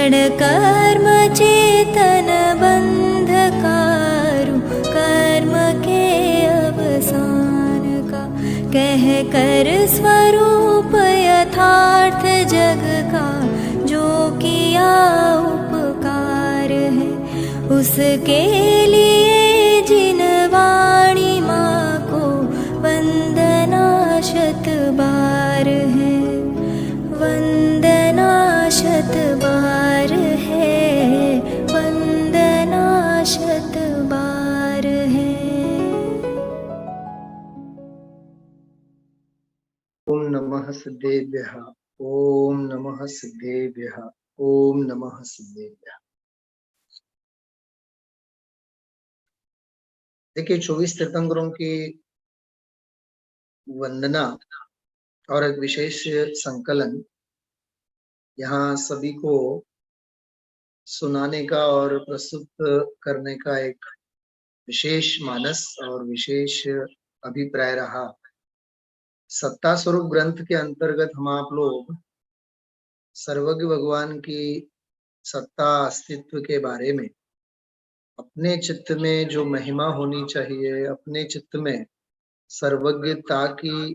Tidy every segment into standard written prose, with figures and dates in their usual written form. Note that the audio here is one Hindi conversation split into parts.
क्षण कर्म चेतन बंधकारु, कर्म के अवसान का कह कर स्वरूप यथार्थ जग का, जो किया उपकार है उसके लिए जिन वाणी माँ को वंदना शत बार है, वंदना शत बार है, वंदना शत बार है। ओम नमः सिद्धेभ्यः, ओम नमः सिद्धेभ्यः, ओम नमः सिद्धेभ्यः। देखिए 24 तीर्थंकरों की वंदना और एक विशेष संकलन यहाँ सभी को सुनाने का और प्रस्तुत करने का एक विशेष मानस और विशेष अभिप्राय रहा। सत्ता स्वरूप ग्रंथ के अंतर्गत हम आप लोग सर्वज्ञ भगवान की सत्ता अस्तित्व के बारे में, अपने चित्त में जो महिमा होनी चाहिए, अपने चित्त में सर्वज्ञता की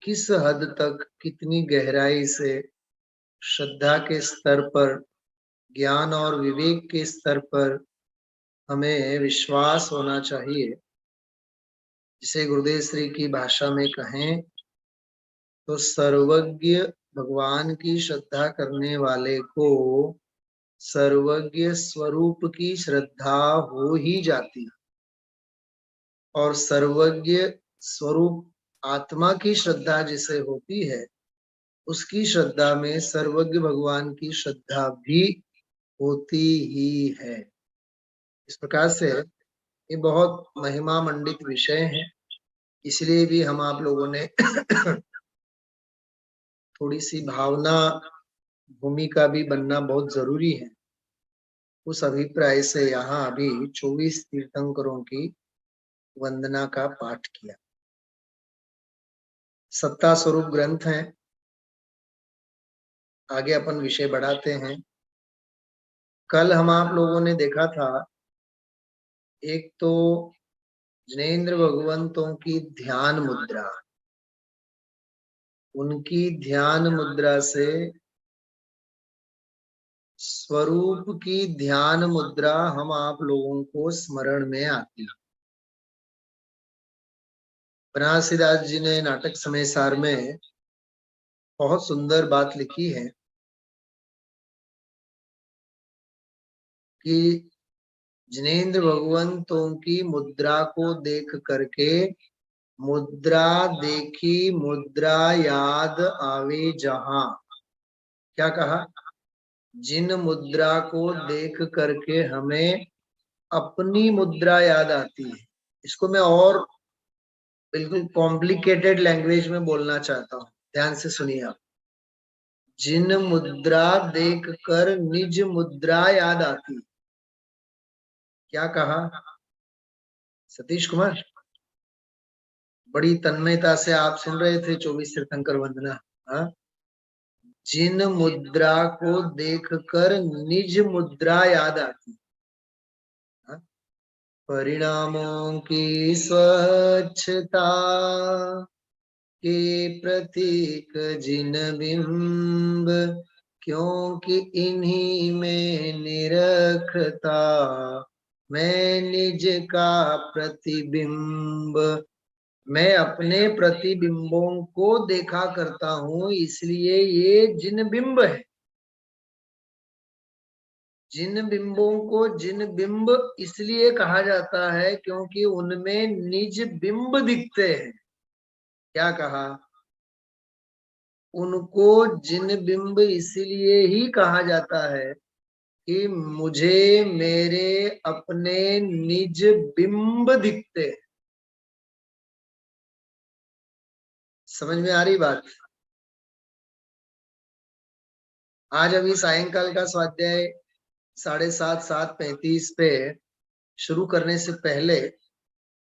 किस हद तक, कितनी गहराई से, श्रद्धा के स्तर पर, ज्ञान और विवेक के स्तर पर हमें विश्वास होना चाहिए। जिसे गुरुदेव श्री की भाषा में कहें तो सर्वज्ञ भगवान की श्रद्धा करने वाले को सर्वज्ञ स्वरूप की श्रद्धा हो ही जाती, और सर्वज्ञ स्वरूप आत्मा की श्रद्धा जिसे होती है, उसकी श्रद्धा में सर्वज्ञ भगवान की श्रद्धा भी होती ही है। इस प्रकार से ये बहुत महिमा मंडित विषय है, इसलिए भी हम आप लोगों ने थोड़ी सी भावना भूमिका भी बनना बहुत जरूरी है। उस अभिप्राय से यहाँ अभी 24 तीर्थंकरों की वंदना का पाठ किया। सत्ता स्वरूप ग्रंथ है। आगे अपन विषय बढ़ाते हैं। कल हम आप लोगों ने देखा था, एक तो जिनेंद्र भगवंतों की ध्यान मुद्रा, उनकी ध्यान मुद्रा से स्वरूप की ध्यान मुद्रा हम आप लोगों को स्मरण में आती। बनारसीदास जी ने नाटक समय सार में बहुत सुंदर बात लिखी है कि जिनेंद्र भगवंतों की मुद्रा को देख करके, मुद्रा देखी मुद्रा याद आवे जहां। क्या कहा? जिन मुद्रा को देख करके हमें अपनी मुद्रा याद आती है। इसको मैं और बिल्कुल कॉम्प्लिकेटेड लैंग्वेज में बोलना चाहता हूँ, ध्यान से सुनिए आप। जिन मुद्रा देख कर निज मुद्रा याद आती। क्या कहा सतीश कुमार? बड़ी तन्मयता से आप सुन रहे थे 24 तीर्थंकर वंदना। हाँ, जिन मुद्रा को देखकर निज मुद्रा याद आती। परिणामों की स्वच्छता के प्रतीक जिन बिंब, क्योंकि इन्हीं में निरखता मैं निज का प्रतिबिंब। मैं अपने प्रतिबिंबों को देखा करता हूँ, इसलिए ये जिन बिंब है। जिन बिंबों को जिन बिंब इसलिए कहा जाता है क्योंकि उनमें निज बिंब दिखते हैं। क्या कहा? उनको जिन बिंब इसलिए ही कहा जाता है कि मुझे मेरे अपने निज बिंब दिखते हैं। समझ में आ रही बात? आज अभी सायंकाल का स्वाध्याय 7:30 7:35 पे शुरू करने से पहले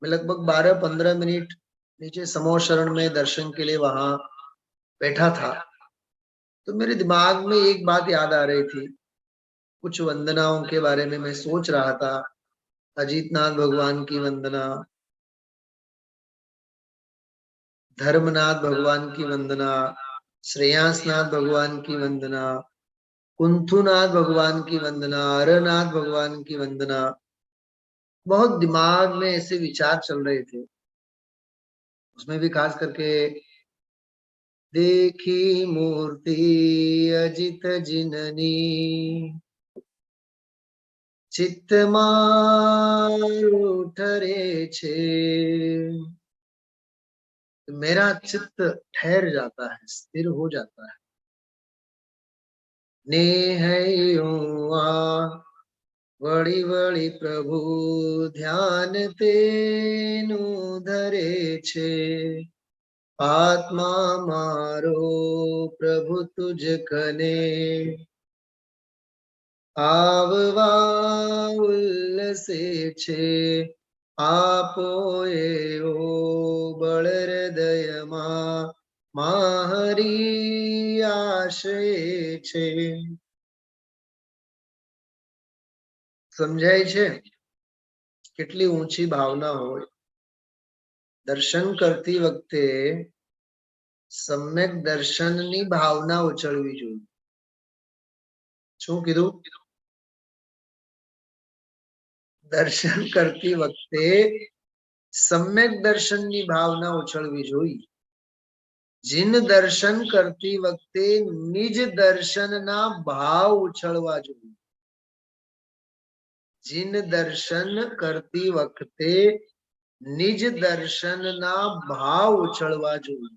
मैं लगभग 12-15 मिनट नीचे समूह शरण में दर्शन के लिए वहां बैठा था। तो मेरे दिमाग में एक बात याद आ रही थी, कुछ वंदनाओं के बारे में मैं सोच रहा था। अजीतनाथ भगवान की वंदना, धर्मनाथ भगवान की वंदना, श्रेयांसनाथ भगवान की वंदना, कुंथुनाथ भगवान की वंदना, अरनाथ भगवान की वंदना। बहुत दिमाग में ऐसे विचार चल रहे थे। उसमें भी खास करके देखी मूर्ति अजित जिननी, चित्त मारू ठरे छे। मेरा चित्त ठहर जाता है, स्थिर हो जाता है। नेह वड़ी वड़ी प्रभु ध्यान तेनु धरे छे। आत्मा मारो प्रभु तुझ कने आववा उल्लसे छे। आपो एवो बळ हृदयમાં મારી આશય છે। સમજાય છે કેટલી ઊંચી ભાવના હોય। દર્શન કરતી વખતે સમ્યક દર્શનની ભાવના ઉછળવી જોઈએ। શું કીધું? દર્શન કરતી વખતે સમ્યક દર્શનની ભાવના ઉછળવી જોઈએ। जिन दर्शन करती वक्ते निज दर्शनना भाव उछळवा જોઈએ। जिन दर्शन करती वक्ते निज दर्शनना भाव उछळवा જોઈએ।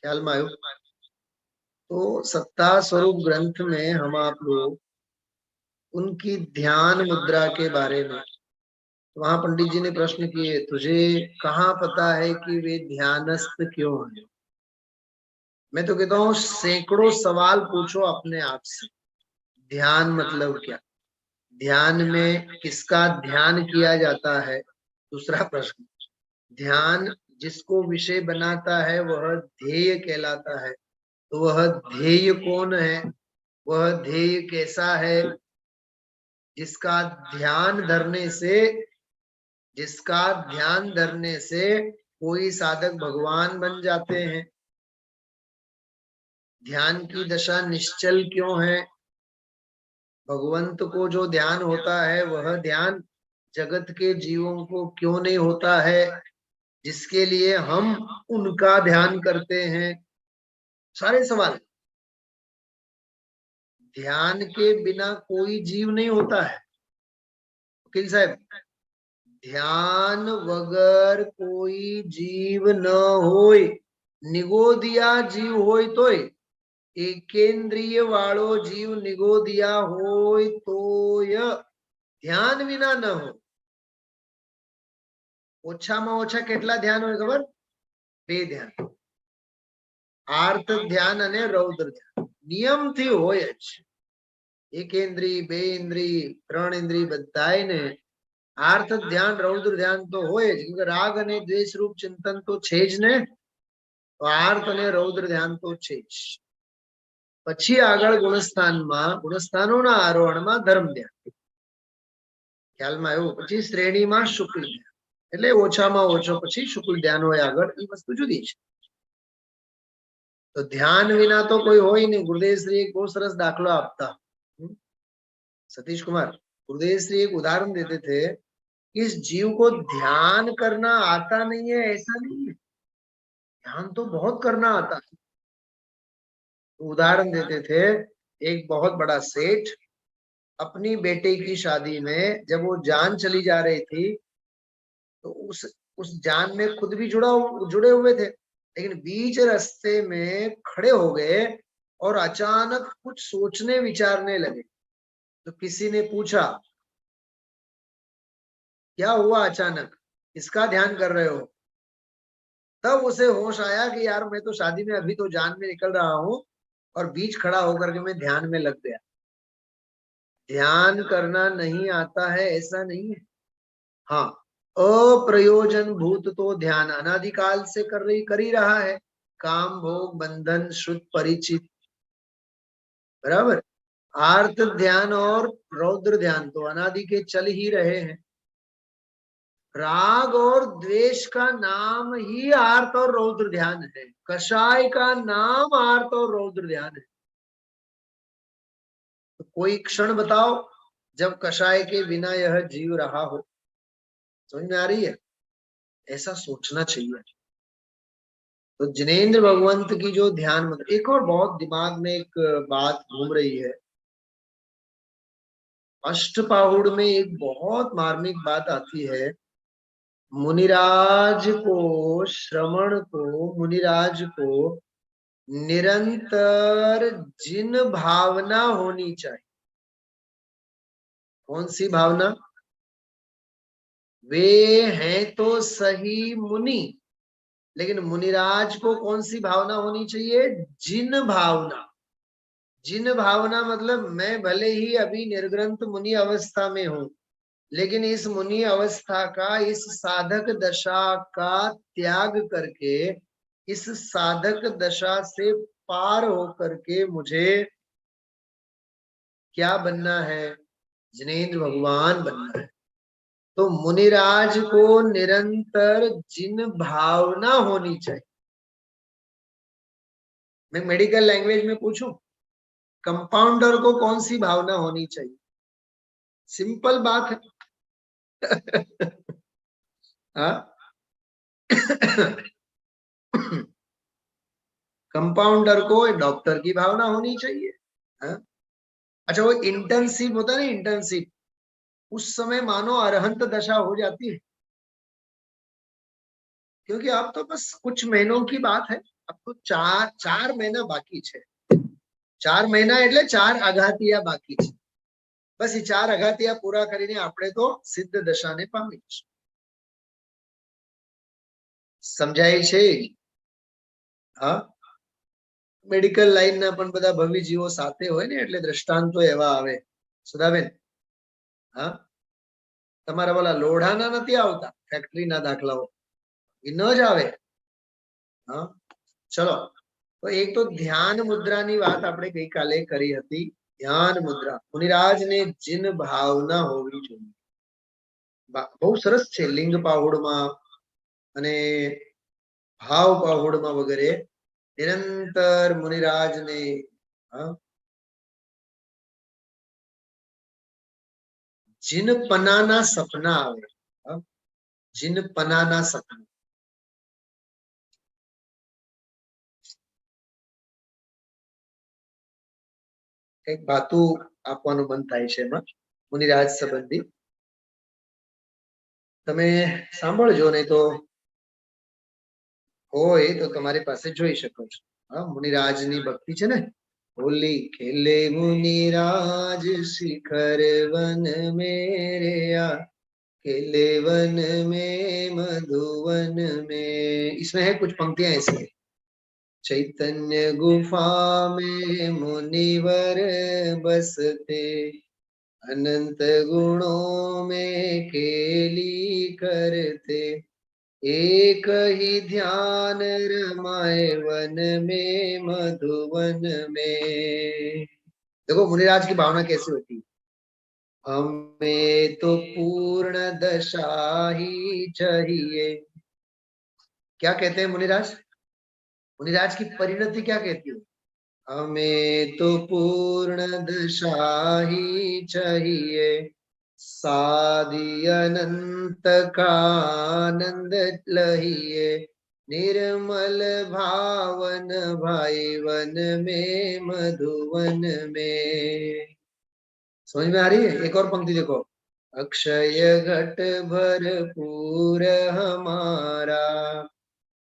ख्याल में आयो? तो सत्ता स्वरूप ग्रंथ में हम आप लोग उनकी ध्यान मुद्रा के बारे में, वहां पंडित जी ने प्रश्न किए, तुझे कहाँ पता है कि वे ध्यानस्थ क्यों हैं? मैं तो कहता हूँ सैकड़ों सवाल पूछो अपने आप से। ध्यान मतलब क्या? ध्यान में किसका ध्यान किया जाता है? दूसरा प्रश्न, ध्यान जिसको विषय बनाता है वह ध्येय कहलाता है। तो वह ध्येय कौन है? वह ध्येय कैसा है? जिसका ध्यान धरने से कोई साधक भगवान बन जाते हैं। ध्यान की दशा निश्चल क्यों है? भगवंत को जो ध्यान होता है वह ध्यान जगत के जीवों को क्यों नहीं होता है, जिसके लिए हम उनका ध्यान करते हैं। सारे सवाल। ध्यान के बिना कोई जीव नहीं होता है। वकील साहब, ध्यान वगर कोई जीव न होय। निगोदिया जीव होय तोय, एकेंद्रिय वाळो जीव निगोदिया होय तोय ध्यान विना न हो। ओछाમાં ઓછા કેટલા ધ્યાન હોય ખબર? 2 ધ્યાન, આર્ત ધ્યાન અને રૌદ્ર ધ્યાન નિયમથી હોય જ। એકેન્દ્રી, 2 ઇન્દ્રી, 3 ઇન્દ્રી બધાયને આર્ત ધ્યાન, રૌદ્ર ધ્યાન તો હોય જ, કેમ કે રાગ અને દ્વેષ રૂપ ચિંતન તો છે જ ને। તો આર્ત અને રૌદ્ર ધ્યાન તો છે જ। પછી આગળ ગુણસ્થાનમાં, ગુણસ્થાનોના આરોહણમાં ધર્મ ધ્યાન। ખ્યાલમાં આવ્યું? પછી શ્રેણીમાં શુક્લ ધ્યાન, એટલે ઓછામાં ઓછો પછી શુક્લ ધ્યાન હોય આગળ, એ વસ્તુ જુદી છે। तो ध्यान विना तो कोई हो ही नहीं। गुरुदेव श्री एक बहुत सरस दाखलो आपता, सतीश कुमार गुरुदेव श्री एक उदाहरण देते थे, इस जीव को ध्यान करना आता नहीं है ऐसा नहीं है, ध्यान तो बहुत करना आता है। तो उदाहरण देते थे, एक बहुत बड़ा सेठ अपनी बेटे की शादी में जब वो जान चली जा रही थी, तो उस जान में खुद भी जुड़े हुए थे, लेकिन बीच रास्ते में खड़े हो गए और अचानक कुछ सोचने विचारने लगे। तो किसी ने पूछा, क्या हुआ अचानक, किसका ध्यान कर रहे हो? तब उसे होश आया कि यार मैं तो शादी में अभी तो जान में निकल रहा हूं और बीच खड़ा होकर के मैं ध्यान में लग गया। ध्यान करना नहीं आता है ऐसा नहीं है। हाँ, अप्रयोजन भूत तो ध्यान अनादिकाल से कर ही रहा है। काम भोग बंधन श्रुत परिचित, बराबर। आर्त ध्यान और रौद्र ध्यान तो अनादि के चल ही रहे हैं। राग और द्वेष का नाम ही आर्त और रौद्र ध्यान है, कषाय का नाम आर्त और रौद्र ध्यान है। तो कोई क्षण बताओ जब कषाय के बिना यह जीव रहा हो। समझ में आ रही है? ऐसा सोचना चाहिए। तो जिनेंद्र भगवंत की जो ध्यान मंत्र, एक और बहुत दिमाग में एक बात घूम रही है, अष्टपाहुड़ में एक बहुत मार्मिक बात आती है। मुनिराज को, श्रवण को, मुनिराज को निरंतर जिन भावना होनी चाहिए। कौन सी भावना? वे हैं तो सही मुनि, लेकिन मुनिराज को कौन सी भावना होनी चाहिए? जिन भावना। जिन भावना मतलब मैं भले ही अभी निर्ग्रंथ मुनि अवस्था में हूं, लेकिन इस मुनि अवस्था का, इस साधक दशा का त्याग करके, इस साधक दशा से पार होकर के मुझे क्या बनना है? जिनेंद्र भगवान बनना है। तो मुनिराज को निरंतर जिन भावना होनी चाहिए। मैं मेडिकल लैंग्वेज में पूछूं, कंपाउंडर को कौन सी भावना होनी चाहिए? सिंपल बात है। हाँ? कंपाउंडर को डॉक्टर की भावना होनी चाहिए। हाँ? अच्छा, वो इंटर्नशिप होता है ना, इंटर्नशिप, उस समय मानो अरहंत दशा हो जाती है, क्योंकि अब तो बस कुछ महीनों की बात है। अब तो चार महीना बाकी है। 4 મહિના એટલે 4 આઘાતિયા બાકી છે। બસ એ 4 આઘાતિયા પૂરા કરીને આપણે તો સિદ્ધ દશાને પામી જઈશું। સમજાય છે? હા, મેડિકલ લાઈનના પણ બધા ભવિજીવો સાથે હોય ને, એટલે દ્રષ્ટાંતો એવા આવે। સુધાબેન, હા, તમારા વાલા લોઢાના નથી આવતા, ફેક્ટરીના દાખલાઓ એ ન જ આવે। હા, ચલો। તો એક તો ધ્યાન મુદ્રાની વાત આપણે ગઈકાલે કરી હતી। ધ્યાન મુદ્રા, મુનિરાજને જીન ભાવના હોવી જોઈએ। બહુ સરસ છે લિંગ પાહુડમાં અને ભાવ પાહુડમાં વગેરે નિરંતર મુનિરાજને જીન પનાના સપના આવે। જીન પનાના સપના, કઈક વાતો આપવાનું મન થાય છે એમાં મુનિરાજ સંબંધી। તમે સાંભળજો, નહીં તો હોય તો તમારી પાસે જોઈ શકો છો। હા, મુનિરાજની ભક્તિ છે ને। होली खेले मुनिराज शिखर वन मेरे, खेले वन में मधुवन में। इसमें है कुछ पंक्तियां ऐसी है। चैतन्य गुफा में मुनिवर बसते, अनंत गुणों में खेली करते, एक ही ध्यान रमाए वन में मधुवन में। देखो मुनिराज की भावना कैसी होती है। हमें तो पूर्ण दशा ही चाहिए। क्या कहते हैं मुनिराज? मुनिराज की परिणति क्या कहती है? हमें तो पूर्ण दशा ही चाहिए, साधी अनंत का आनंद लहिए, निर्मल भावन भाई वन में मधुवन में। समझ में आ रही है? एक और पंक्ति देखो। अक्षय घट भरपूर हमारा,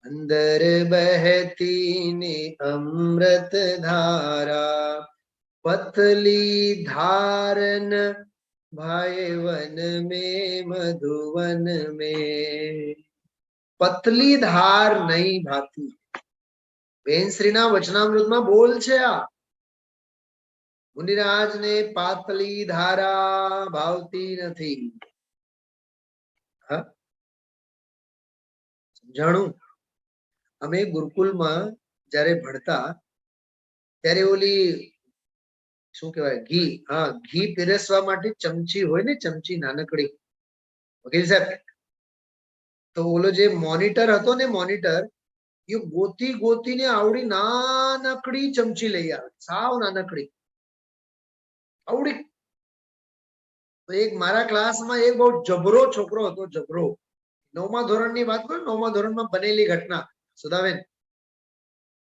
अंदर बहती ने अमृत धारा, पतली धारन भाई वन में मधुवन में। पतली धार नहीं भाती। બેન શ્રીના વચનામૃતમાં બોલ છે આ। મુનિરાજને પાતળી ધારા ભાવતી નથી। હા, સમજાણું? અમે ગુરુકુલમાં જ્યારે ભણતા ત્યારે ઓલી શું કહેવાય ઘી, હા ઘી પીરસવા માટે ચમચી હોય ને, ચમચી નાનકડી, વકીલ સાહેબ, તો ઓલો જે મોનિટર હતો ને, મોનિટર એ ગોતી ગોતીને આવડી નાનકડી ચમચી લઈ આવે, સાવ નાનકડી આવડી. તો એક મારા ક્લાસમાં એક બહુ જબરો છોકરો હતો, જબરો, 9મા ધોરણની વાત કરું, 9મા ધોરણમાં બનેલી ઘટના સુધાબેન.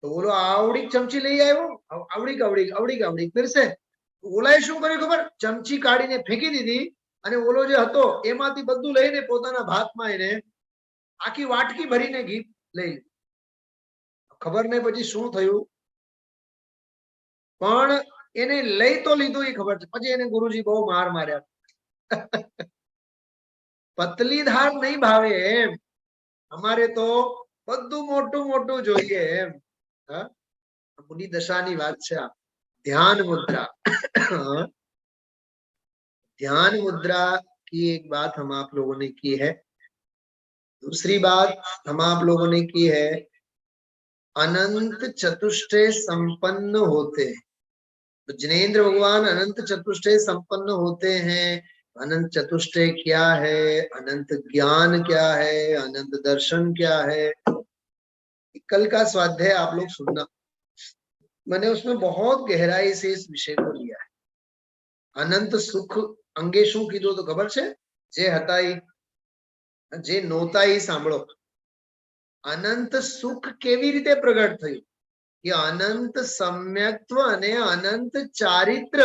તો ઓલો આવડી ચમચી લઈ આવ્યો, આવડી આવડી આવડી આવડી પીરસે. ઓલાએ શું કર્યું ખબર? ચમચી કાઢીને ફેંકી દીધી અને ઓલો જે હતો એમાંથી બધું લઈને પોતાના ભાતમાં એને આખી વાટકી ભરીને ઘી લઈ લીધું. ખબર નહીં પછી શું થયું, પણ એને લઈ તો લીધું એ ખબર છે. પછી એને ગુરુજી બહુ માર માર્યા. પતલી ધાર નહીં ભાવે એમ, અમારે તો બધું મોટું મોટું જોઈએ એમ. मुनि दशा ની વાત છે. ध्यान मुद्रा ध्यान मुद्रा की एक बात हम आप लोगों ने की है. दूसरी बात हम आप लोगों ने की है, अनंत चतुष्टय संपन्न होते हैं. तो जिनेंद्र भगवान अनंत चतुष्टय संपन्न होते हैं. अनंत चतुष्टय क्या है, अनंत ज्ञान क्या है, अनंत दर्शन क्या है, कल का स्वाध्याय आप लोग सुनना. मैंने उसमें बहुत गहराई से इस विषय को लिया है. अनंत सुख अंगे शू कीधुं तो खबर छे? जे हता ई, जे नोता ई सांभळो. अनंत सुख केवी रीते प्रगट थयुं कि अनंत सम्यक्त्व अने अनंत चारित्र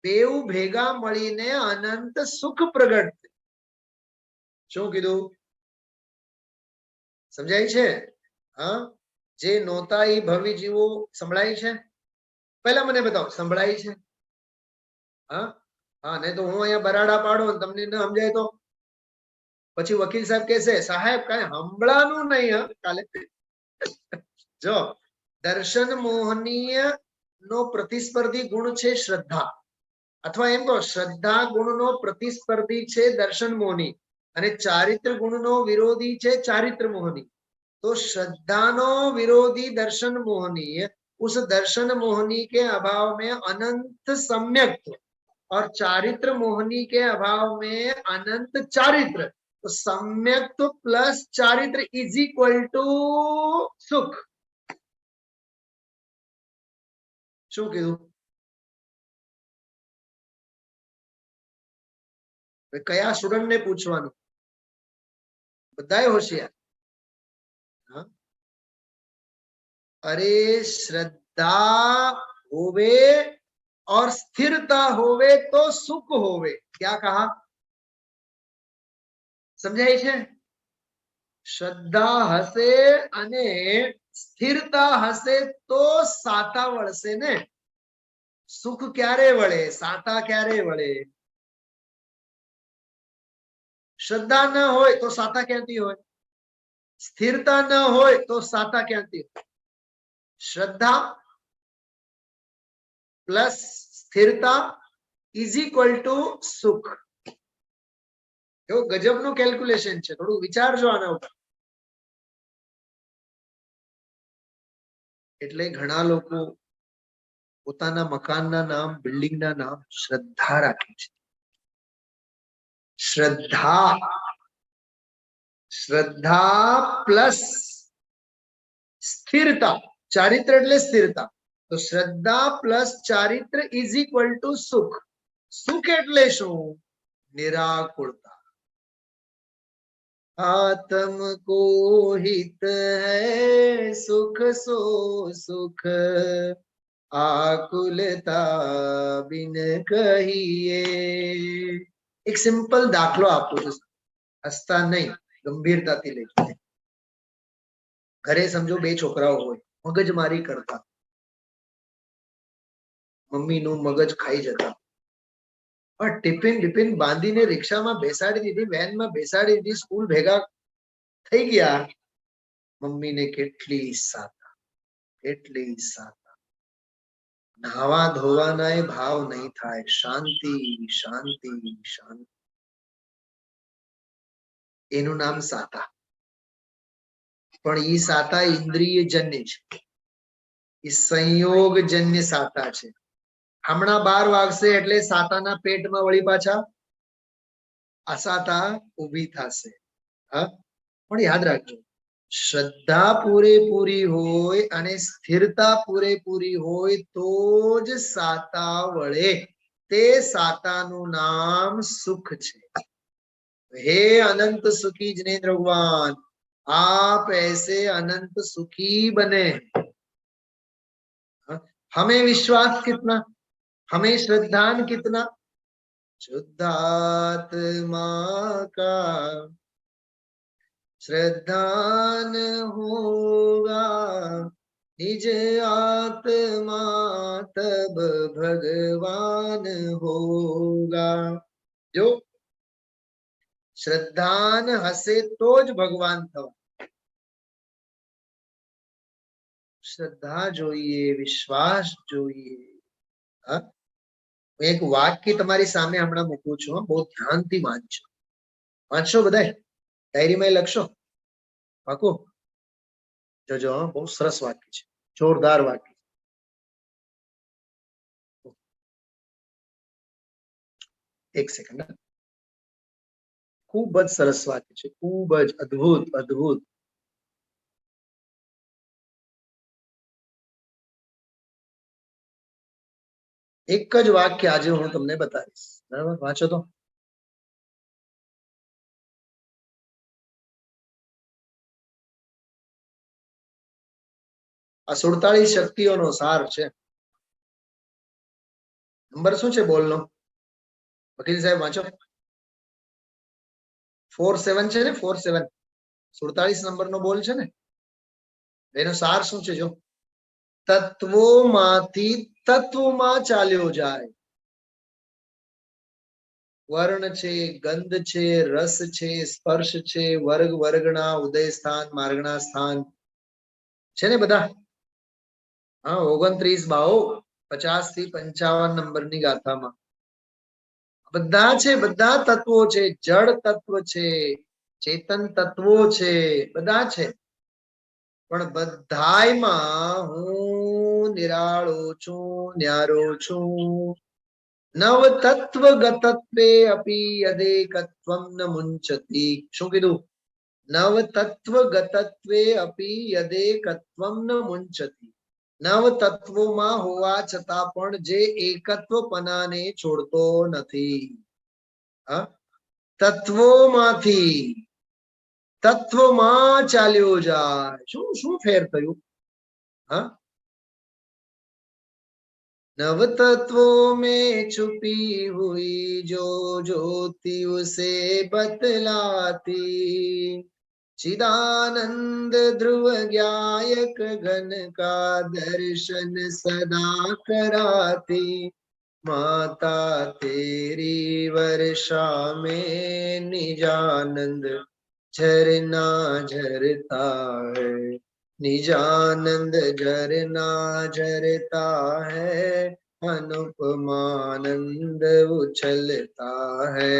बेव भेगा मळीने अनंत सुख प्रगट थयुं. शुं कीधुं? समजाय छे? हाँ, जे नोता ई भवी जीवो संभळाय छे? पहला मने बताओ, संभळाय छे? हाँ हाँ, नहीं तो हूँ अहींया बराडा पाडो ने तमने न समजाय तो પછી વકીલ સાહેબ કહેશે સાહેબ કાંઈ હંભળાનું નહીં. હા કાલે જો દર્શન મોહનીય નો પ્રતિસ્પર્ધી ગુણ છે શ્રદ્ધા, અથવા એમ કહો શ્રદ્ધા ગુણનો પ્રતિસ્પર્ધી છે દર્શન મોહની, અને ચારિત્ર ગુણનો વિરોધી છે ચારિત્ર મોહની. तो श्रद्धानो विरोधी दर्शन मोहनीय, उस दर्शन मोहनी के अभाव में अनंत सम्यक्त्व, और चारित्र मोहनी के अभाव में अनंत चारित्र. तो सम्यक्त्व प्लस चारित्र इज इक्वल टू सुख. शू कीधुं? कया स्टूडेंट ने पूछवानुं? बधाए होशियार. अरे श्रद्धा होवे और स्थिरता होवे तो सुख होवे. क्या कहा? समझाय छे? श्रद्धा हसे अने स्थिरता हसे तो साता वळसे ने. सुख क्यारे वळे, साता क्यारे वळे? श्रद्धा न होय तो साता क्यांथी होय? स्थिरता न होय तो साता क्यांथी होय? श्रद्धा प्लस स्थिरता इज इक्वल टू सुख. गजब नु कैलक्युलेशन है, थोड़ू विचारजो आना उपर. એટલે ઘણા લોકો પોતાના મકાનના નામ, બિલ્ડિંગના નામ શ્રદ્ધા રાખે છે. શ્રદ્ધા, શ્રદ્ધા પ્લસ स्थिरता, चारित्र એટલે स्थिरता. तो श्रद्धा प्लस चारित्र इज इक्वल टू सुख. सुख એટલે શું? निराकुरता. आत्म को हित है सुख सो सुख, आकुलता बिन कहिए. एक सिंपल दाखलो आपको, हसता नहीं, गंभीरताથી લેજો. घरे समझो बे छोकराओ होय, मगजमारी करता, मम्मी नु मगज खाई जता, और टिफिन टिफिन बांधीने रिक्शा में बेसाड़ी दीधी, वेन में बेसाड़ी दीधी, स्कूल भेगा थई गया. मम्मी ने केटली साता, केटली साता. नहावा धोवानाय भाव नहीं थाय, शांति शांति शांति. एनु नाम साता. पण ई साता इंद्रिय जन्य छे. એ સંયોગજન્ય સાતા છે. હમણાં 12 વાગશે એટલે સાતાના પેટમાં વળી પાછા અસાતા ઊભી થશે. હા, પણ યાદ રાખજો, શ્રદ્ધા પૂરેપૂરી હોય અને સ્થિરતા પૂરેપૂરી હોય તો જ સાતા વળે. તે સાતાનું નામ સુખ છે. हे अनंत सुखी जिनेन्द्र भगवान, आप ऐसे अनंत सुखी बने. हमें विश्वास कितना, हमें श्रद्धान कितना. शुद्धात्मा का श्रद्धान होगा, निज आत्मा तब भगवान होगा. जो શ્રદ્ધાન હશે તો જ ભગવાન થવા. શ્રદ્ધા જોઈએ, વિશ્વાસ જોઈએ. હા, એક વાક્ય તમારી સામે હમણાં મૂકું છું, બહુ ધ્યાનથી વાંચજો. વાંચશો બધાય? ડાયરીમાં લખશો? પાકું? જોજો, બહુ સરસ વાક્ય છે, જોરદાર વાક્ય. એક સેકન્ડ. ખૂબ જ સરસ વાક્ય છે, ખૂબ જ અદ્ભુત અદ્ભુત. એક જ વાક્ય આજે હું તમને બતાવીશ. બરાબર, વાંચો તો. આ 47 શક્તિઓનો સાર છે. નંબર શું છે બોલનો? વકીલ સાહેબ વાંચો. 47 છે ને, 47 47 નંબરનો બોલ છે ને. એનો સાર શું છે? જો, તત્વોમાંથી તત્વમાં ચાલ્યો જાય. વર્ણ છે, ગંધ છે, રસ છે, સ્પર્શ છે, વર્ગ વર્ગના, ઉદય સ્થાન, માર્ગના સ્થાન છે ને બધા. હા, 29 બાઓ 50 થી 55 નંબરની ગાથામાં બધા છે. બધા તત્વો છે, જળ તત્વ છે, ચેતન તત્વો છે, બધા છે. પણ બધાયમાં હું નિરાળો છું, ન્યારો છું. નવ તત્વ ગતત્વે અપી યદેકત્વમ ન મુંચતી. શું કીધું? નવ તત્વ ગતત્વે અપી યદેકત્વમ ન મુંચતી. નવ તત્વોમાં હોવા છતાં પણ જે એકત્વપણાને છોડતો નથી. તત્વોમાંથી તત્વમાં ચાલ્યો જાય. શું શું ફેર થયું? હા, नव तत्वों में छुपी हुई जो ज्योति उसे बतलाती, चिदानंद ध्रुव ज्ञायक घन का दर्शन सदा कराती, माता तेरी वर्षा में निजानंद झरना झरता है, निजानंद झरना झरता है, अनुपमानंद उछलता है.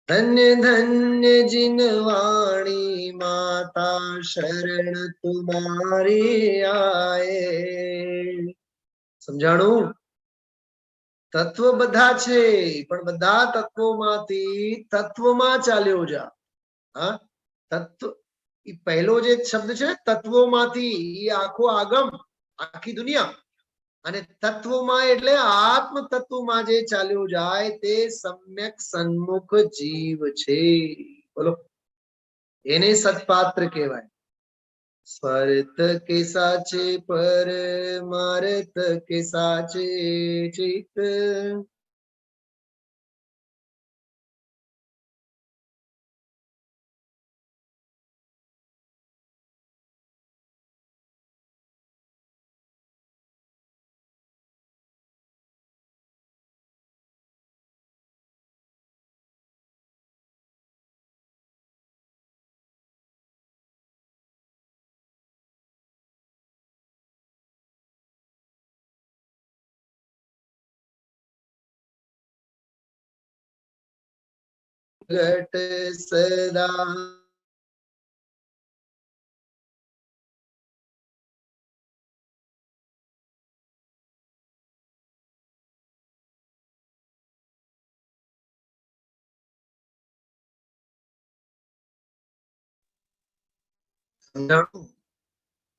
धन्य धन्य जिन वाणी माता शरण तुम्हारी आए. સમજાણું? તત્વ બધા છે, પણ બધા તત્વોમાંથી તત્વમાં ચાલ્યો જા. હા, તત્વ પહેલો જે શબ્દ છે તત્વોમાંથી, એ આખો આગમ, આખી દુનિયા. અને તત્વમાં એટલે આત્મ તત્વમાં જે ચાલ્યું જાય તે સમ્યક સન્મુખ જીવ છે. બોલો, એને સત્પાત્ર કહેવાય. સ્વાર્થ કે સાચે પરમાર્થ કે સાચે ચિત. ઘટ સદા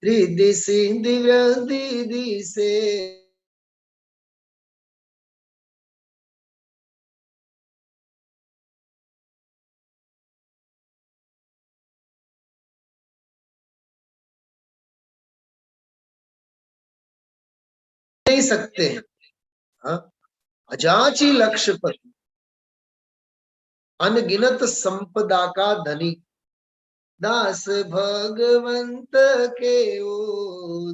त्रिदिशि दिव्य दिशे नहीं सकते हैं। हाँ? अजाची लक्ष्यपति, अनगिनत संपदा का धनी, दास भगवंत के ओ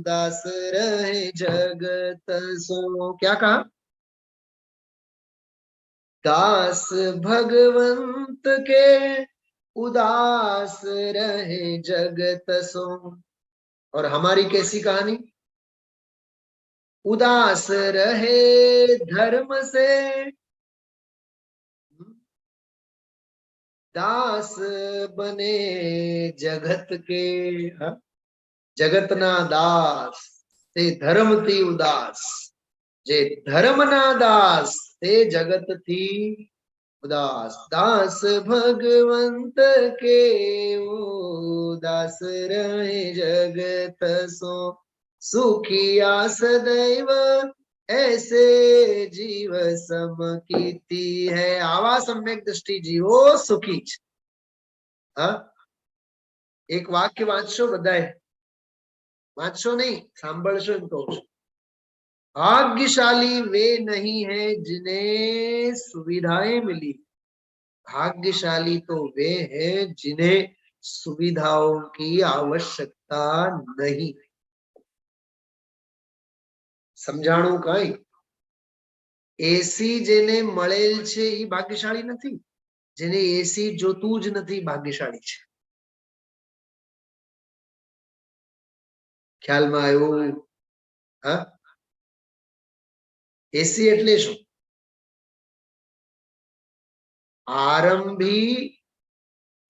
दास रहे जगत सो। क्या कहा? दास भगवंत के उदास रहे जगत सो। और हमारी कैसी कहानी? उदास रहे धर्म से, दास बने जगत के। हाँ? जगत ना दास ते धर्म थी उदास, जे धर्म ना दास ते जगत थी उदास। दास भगवंत के ओ दास रहे जगत सो। सुखिया सदैव ऐसे जीव सम कीती है। आवा सम्यक दृष्टि जीवो सुखी। हाँ? एक वाक्य वांचो बधाए, वांचो नहीं सांभळशो एम कहूं छुं। भाग्यशाली वे नहीं है जिन्हें सुविधाएं मिली, भाग्यशाली तो वे हैं जिन्हें सुविधाओं की आवश्यकता नहीं। समझाणु कई? एसी जेने मळेल छे ई भाग्यशाली નથી, જેને એસી જોતું જ નથી ભાગ્યશાળી છે। ખ્યાલમાં આવ્યું? હા? એસી એટલે શું? આરંભી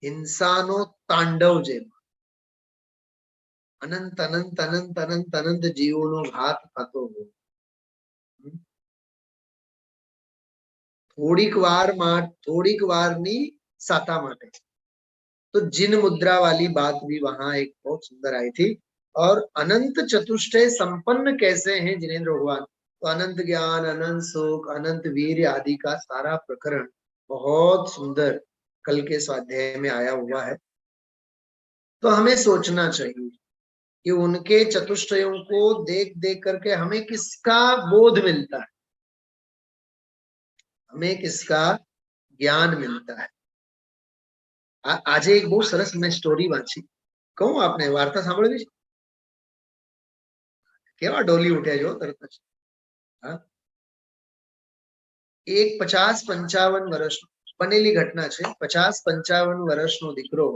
હિંસાનો તાંડવ જેમ અનંત અનંત અનંત અનંત અનંત જીવોનો ઘાત થતો હોય। થોડીક वारनी साता माटे। तो जिन मुद्रा वाली बात भी वहां एक बहुत सुंदर आई थी। और अनंत चतुष्टय संपन्न कैसे हैं जिनेंद्र भगवान? तो अनंत ज्ञान, अनंत सुख, अनंत वीर आदि का सारा प्रकरण बहुत सुंदर कल के स्वाध्याय में आया हुआ है। तो हमें सोचना चाहिए कि उनके चतुष्टयों को देख देख करके हमें किसका बोध मिलता है, हमें किसका ज्ञान मिलता है। आज एक बहुत सरस मैं स्टोरी वांची कहूं आपने, वार्ता सांभळवी छे? केवा डोली उठ्या जो तरत ज। हाँ? एक 50-55 वर्ष बनेली घटना छे। 50-55 वर्षनो दीकरो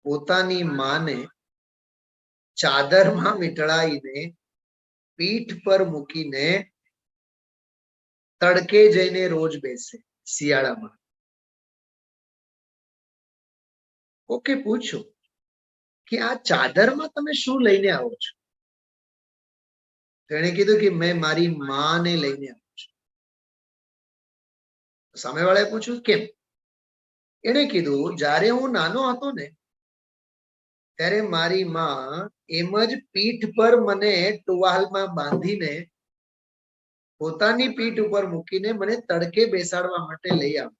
पोतानी माने चादरमा वींटळाईने पीठ पर मूकीने तड़के जईने रोज बेसे शियाळामां। ओके पूछो कि आ चादरमा तमे शुं लईने आवो छो? तेणे कीधुं कि मैं मारी माने लईने आवुं छुं। सामेवाळाए पूछ्युं केम? एणे कीधुं ज्यारे हूँ नानो हतो ने त्यारे मारी मां एम ज पीठ पर मने टुवालमां बांधीने पोतानी पीठ उपर मूकीने मने तड़के बेसाडवा माटे लई आवे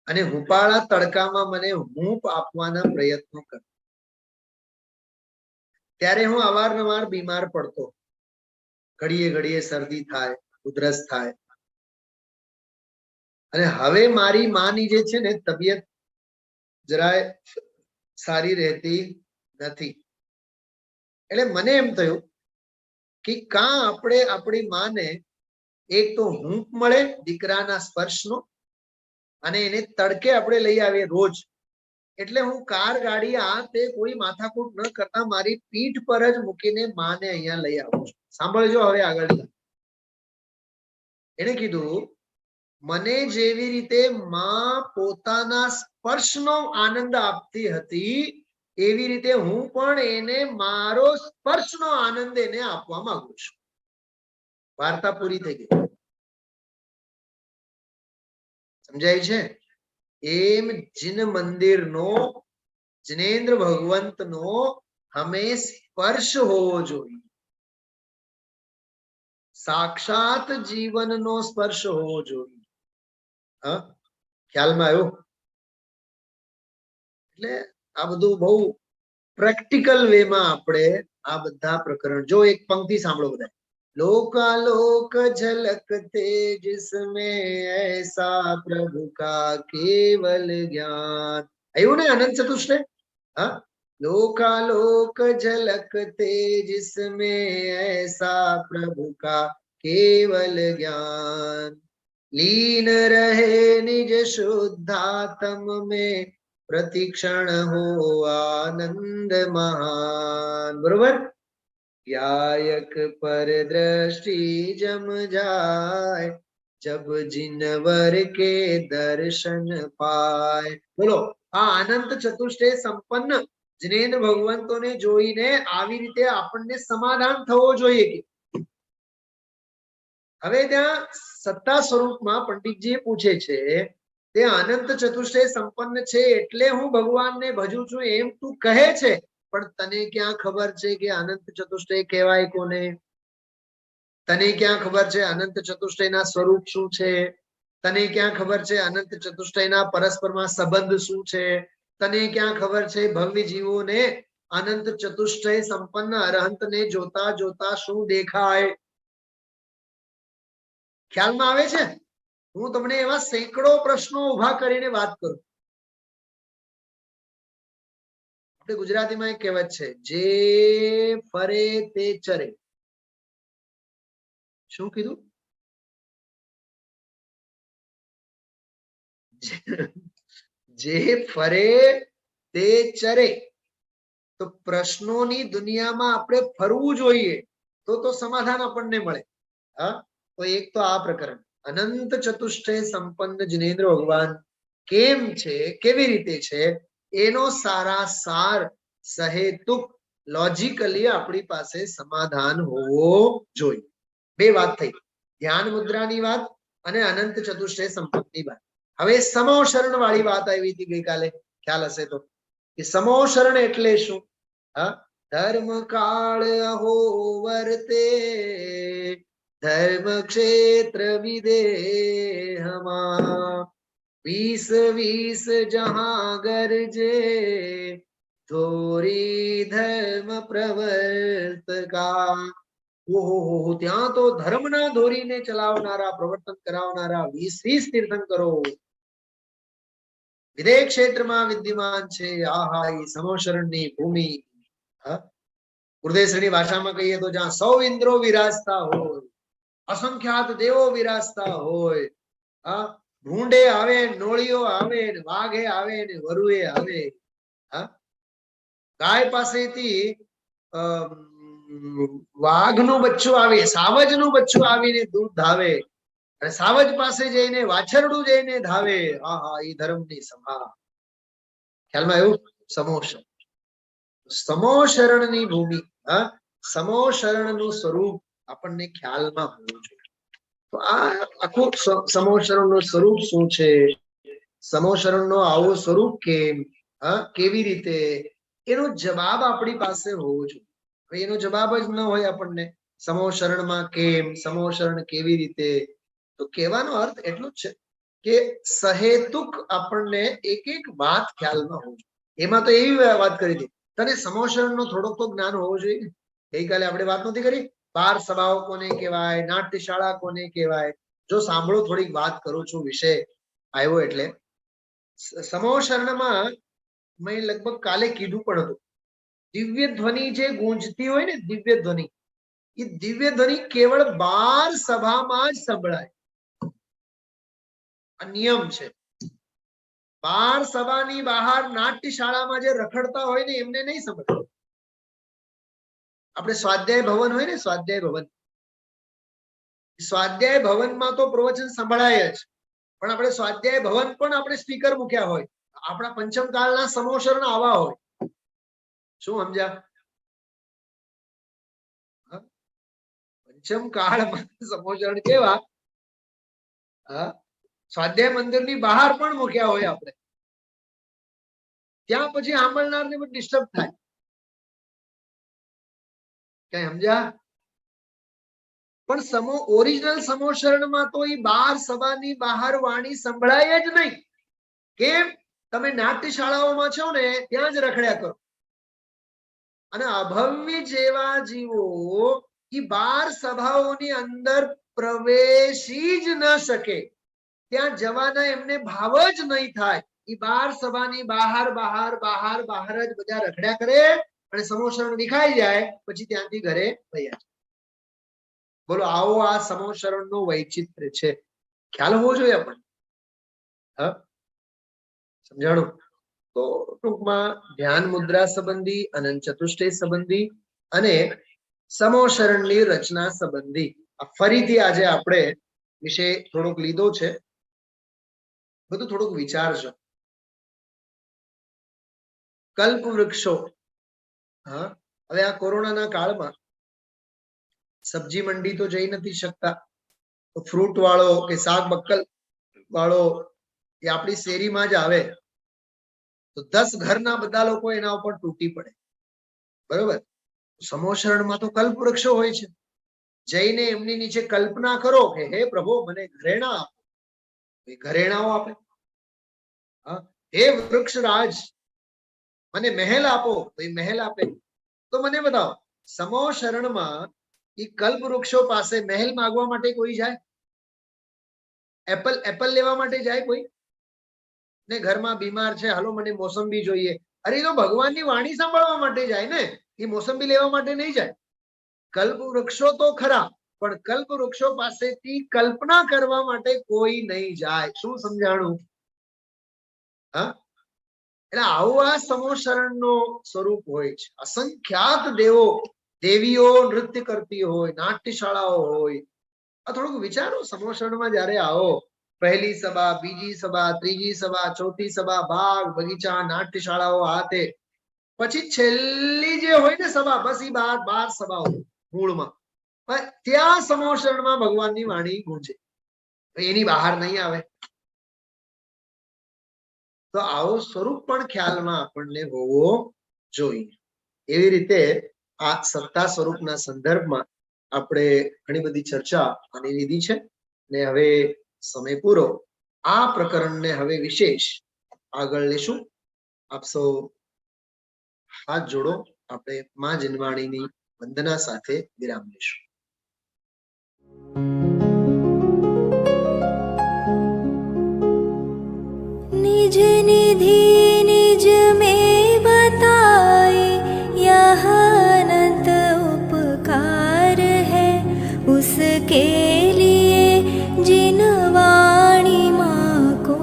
अने हुपाळा तड़कामां मने हूंफ आपवाना प्रयत्नो करे। त्यारे हूँ अवारनवार बीमार पड़तो, घड़ीए घड़ीए शरदी थाय, उधरस थाय। अने हवे मारी मानी जे छे ने तबियत જરાય सारी रहती નથી। એટલે મને એમ થયું कि का આપણે આપણી માને एक तो हूंफ મળે દીકરાના સ્પર્શનો અને એને તડકે આપણે લઈ આવીએ રોજ। એટલે હું કાર ગાડી આ તે કોઈ માથાકૂટ ન કરતા મારી પીઠ પર જ મૂકીને માને અહીંયા લઈ આવું છું। સાંભળજો હવે આગળ। એને કીધું મને જેવી રીતે માં પોતાના સ્પર્શનો આનંદ આપતી હતી એવી રીતે હું પણ એને મારો સ્પર્શનો આનંદ એને આપવા માંગુ છું। વાર્તા પૂરી થઈ ગઈ। સમજાય છે? એમ જીન મંદિરનો જિનેન્દ્ર ભગવંતનો હમે સ્પર્શ હોવો જોઈએ. સાક્ષાત જીવનનો સ્પર્શ હોવો જોઈએ. હા, ખ્યાલમાં આવ્યો? એટલે આ બધું બહુ પ્રેક્ટિકલ વેમાં આપણે આ બધા પ્રકરણ, જો એક પંક્તિ સાંભળો બધા. लोकालोक झलकते जिसमें ऐसा प्रभु का केवल ज्ञान. आयु ने अनंत चतुष्टय. हाँ, लोकालोक झलकते जिसमें ऐसा प्रभु का केवल ज्ञान. लीन रहे निज शुद्धात्म में प्रतिक्षण हो आनंद महान. बरोबर. यायक पर दृष्टि जम जाए जब जिनवर के दर्शन पाए. बोलो, આ અનંત ચતુષ્ટય સંપન્ન જિનેન્દ્ર ભગવંતોને જોઈને આવી રીતે આપણને સમાધાન થવો જોઈએ. કે હવે ત્યાં સત્તા સ્વરૂપમાં પંડિતજી પૂછે છે, તે અનંત ચતુષ્ટય સંપન્ન છે એટલે હું ભગવાનને ભજું છું એમ તું કહે છે, પણ તને ક્યાં ખબર છે કે અનંત ચતુષ્ટય કહેવાય કોને? તને ક્યાં ખબર છે અનંત ચતુષ્ટયના સ્વરૂપ શું છે? તને ક્યાં ખબર છે અનંત ચતુષ્ટયના પરસ્પરમાં સંબંધ શું છે? તને ક્યાં ખબર છે ભવ્ય જીવોને અનંત ચતુષ્ટય સંપન્ન અરહંતને જોતા જોતા શું દેખાય? ખ્યાલમાં આવે છે? હું તમને એવા સેંકડો પ્રશ્નો ઉભા કરીને વાત કરું. આપણે ગુજરાતીમાં એક કહેવત છે, જે ફરે તે ચરે. શું કીધું? જે ફરે તે ચરે. તો પ્રશ્નોની દુનિયામાં આપણે ફરવું જોઈએ તો સમાધાન આપણને મળે. હા, તો એક તો આ પ્રકરણ અનંત ચતુષ્ટય સંપન્ન જિનેન્દ્ર ભગવાન કેમ છે, કેવી રીતે છે, એનો સારા સાર સહેતુક લોજિકલી આપણી પાસે સમાધાન હોવો જોઈએ. બે વાત થઈ, ધ્યાન મુદ્રાની વાત અને અનંત ચતુષ્ટય સંપન્નની વાત. હવે સમોશરણ વાળી વાત આવી હતી ગઈકાલે, ખ્યાલ હશે તો, કે સમોશરણ એટલે શું? હા, ધર્મ કાળ અહો વર્તે ધર્મ ક્ષેત્ર વિદેહમાં 20 જહાં ગરજે થોરી ધર્મ પ્રવર્તકા. ઓહો, ત્યાં તો ધર્મના ધોરીને ચલાવનારા, પ્રવર્તન કરાવનારા 20 તીર્થંકરો વિદેહ ક્ષેત્રમાં વિદ્યમાન છે. આહા, એ સમોશરણની ભૂમિ. ગુરુદેવશ્રીની ભાષામાં કહીએ તો જ્યાં 100 ઇન્દ્રો વિરાજતા હોય, અસંખ્યાત દેવો વિરાજતા હોય, ભૂંડે આવે, નોળીઓ આવે, વાઘે આવે ને વરુએ આવે, ગાય પાસેથી વાઘનું બચ્ચું આવે, સાવજનું બચ્ચું આવીને દૂધ ધાવે, અને સાવજ પાસે જઈને વાછરડું જઈને ધાવે. આહા, એ ધર્મની સભા. ખ્યાલમાં એવું? સમોશરણ, સમોશરણની ભૂમિ. સમોશરણનું સ્વરૂપ આપણને ખ્યાલમાં હોવું જોઈએ. તો આ આખું સમોશરણનું સ્વરૂપ શું છે, સમોશરણનો આવો સ્વરૂપ કેમ, કેવી રીતે, એનો જવાબ આપણી પાસે હોવો જોઈએ. એનો જવાબ જ ન હોય આપણને, સમોશરણમાં કેમ, સમોશરણ કેવી રીતે, તો કહેવાનો અર્થ એટલો જ છે કે સહેતુક આપણને એક એક વાત ખ્યાલમાં હોવું જોઈએ. એમાં તો એવી વાત કરી હતી, તને સમોશરણનો થોડોક તો જ્ઞાન હોવું જોઈએ. ગઈકાલે આપણે વાત નથી કરી, 12 સભાઓ કોને કહેવાય, નાટ્યશાળા કોને કહેવાય. જો સાંભળો, થોડીક વાત કરું છું, વિષય આવ્યો એટલે. સમોશરણમાં મેં લગભગ કાલે કીધું પણ હતું, દિવ્ય ધ્વનિ જે ગુંજતી હોય ને, દિવ્ય ધ્વનિ, એ દિવ્ય ધ્વનિ કેવળ 12 સભામાં જ સંભળાય. આ નિયમ છે. 12 સભાની બહાર નાટ્યશાળામાં જે રખડતા હોય ને એમને નહીં સંભળાય. આપણે સ્વાધ્યાય ભવન હોય ને, સ્વાધ્યાય ભવનમાં તો પ્રવચન સંભળાય જ, પણ આપણે સ્વાધ્યાય ભવન પણ આપણે સ્પીકર મૂક્યા હોય. આપણા પંચમ કાળના સમોશરણ આવા હોય. શું સમજ્યા? પંચમ કાળમાં સમોશરણ કેવા? સ્વાધ્યાય મંદિરની બહાર પણ મૂક્યા હોય આપણે, ત્યાં પછી સાંભળનારને પણ ડિસ્ટર્બ થાય. કઈ સમજ્યા? પણ ઓરિજિનલ સમોશરણમાં તો એ બાર સભાની બહાર વાણી સંભળાય જ નહીં. કેમ? તમે નાટ્ય શાળાઓમાં છો ને ત્યાં જ રખડ્યા કરો. અને અભવ્ય જેવા જીવો એ બાર સભાઓની અંદર પ્રવેશી જ ન શકે, ત્યાં જવાના એમને ભાવ જ નહીં થાય. એ બાર સભાની બહાર બહાર બહાર બહાર જ બધા રખડ્યા કરે અને સમોશરણ દેખાઈ જાય પછી ત્યાંથી ઘરે વયા જાય. બોલો, આવો આ સમોશરણનો વૈચિત્ર્ય છે. ખ્યાલ હોવો જોઈએ આપણને. હા, સમજાણું? તો ટૂંકમાં ધ્યાન મુદ્રા સંબંધી, અનંત ચતુષ્ટય સંબંધી અને સમોશરણની રચના સંબંધી આ ફરીથી આજે આપણે વિષય થોડોક લીધો છે. બધું થોડુંક વિચારજો. કલ્પ વૃક્ષો. હા, હવે આ કોરોનાના કાળમાં સબ્જી મંડી તો જઈ નથી શકતા, તો ફ્રૂટ વાળો કે શાક બક્કલ વાળો એ આપણી શેરીમાં જ આવે તો 10 ઘરના બધા લોકો એના ઉપર તૂટી પડે. બરોબર? સમોશરણમાં તો કલ્પ વૃક્ષો હોય છે. જઈને એમની નીચે કલ્પના કરો કે હે પ્રભુ મને ઘરેણા આપો, એ ઘરેણાઓ આપે. હે વૃક્ષરાજ મને મહેલ આપો, તો એ મહેલ આપે. તો મને બતાવો, સમોશરણમાં એ કલ્પ વૃક્ષો પાસે મહેલ માંગવા માટે કોઈ જાય? એપલ લેવા માટે જાય કોઈ? ને ઘરમાં બીમાર છે, હાલો મને મોસંબી જોઈએ. અરે તો ભગવાનની વાણી સાંભળવા માટે જાય ને, એ મોસંબી લેવા માટે નહીં જાય. કલ્પ વૃક્ષો તો ખરા, પણ કલ્પ વૃક્ષો પાસેથી કલ્પના કરવા માટે કોઈ નહીં જાય. શું સમજાણું? હા, એટલે આવું આ સમોશરણનો સ્વરૂપ હોય છે. અસંખ્યાત દેવો દેવીઓ નૃત્ય કરતી હોય, નાટ્યશાળાઓ હોય. આ થોડુંક વિચારો. સમોશરણમાં જયારે આવો, પહેલી સભા, બીજી સભા, ત્રીજી સભા, ચોથી સભા, બાગ બગીચા, નાટ્યશાળાઓ હાથે, પછી છેલ્લી જે હોય ને સભા, બસ એ 12 સભાઓ મૂળમાં, ત્યાં સમોશરણમાં ભગવાનની વાણી ગુંજે, એની બહાર નહીં આવે. તો આવો સ્વરૂપ પણ ખ્યાલમાં આપણને હોવો જોઈએ. એવી રીતે આ સત્તા સ્વરૂપના સંદર્ભમાં આપણે ઘણી બધી ચર્ચા આની લીધી છે ને હવે સમય પૂરો. આ પ્રકરણને હવે વિશેષ આગળ લેશું. આપ સૌ હાથ જોડો. આપણે માં જન્માણીની વંદના સાથે વિરામ લેશું. निज निधि निज में बताए यह अनंत उपकार है, उसके लिए जिन वाणी माँ को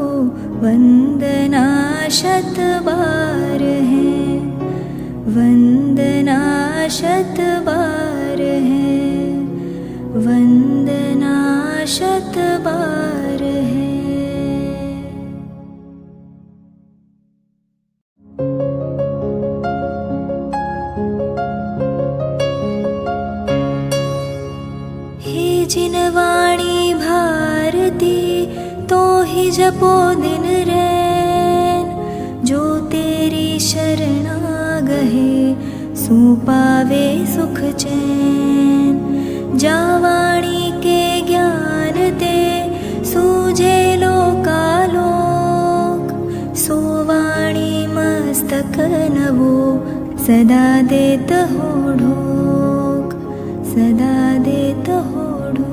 वंदना शत बार है, वंदना शत बार है, वंदना शत बार है. जिन वाणी भारती तो ही जपो दिन रैन, जो तेरी शरणा गहे सो पावे सुख चैन. जा वाणी के ज्ञान ते सूझे लोकालोक, सो वाणी मस्तक नवो सदा देत हो ढोक, सदा देत हो ढोक.